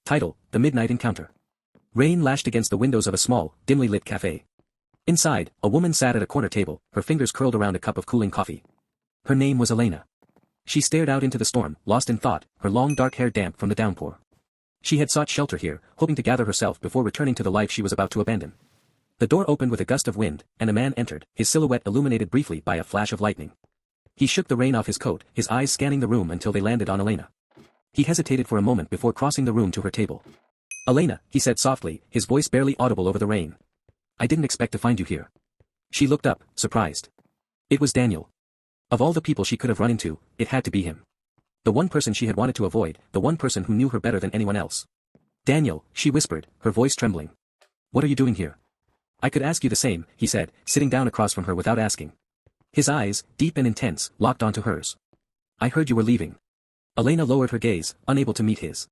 Title: The Midnight Encounter. Rain lashed against the windows of a small, dimly lit cafe. Inside, a woman sat at a corner table, her fingers curled around a cup of cooling coffee. Her name was Elena. She stared out into the storm, lost in thought, her long dark hair damp from the downpour. She had sought shelter here, hoping to gather herself before returning to the life she was about to abandon. The door opened with a gust of wind, and a man entered, his silhouette illuminated briefly by a flash of lightning. He shook the rain off his coat, his eyes scanning the room until they landed on Elena. He hesitated for a moment before crossing the room to her table. "Elena," he said softly, his voice barely audible over the rain. "I didn't expect to find you here." She looked up, surprised. It was Daniel. Of all the people she could have run into, it had to be him. The one person she had wanted to avoid, the one person who knew her better than anyone else. "Daniel," she whispered, her voice trembling. "What are you doing here?" "I could ask you the same," he said, sitting down across from her without asking. His eyes, deep and intense, locked onto hers. "I heard you were leaving." Elena lowered her gaze, unable to meet his.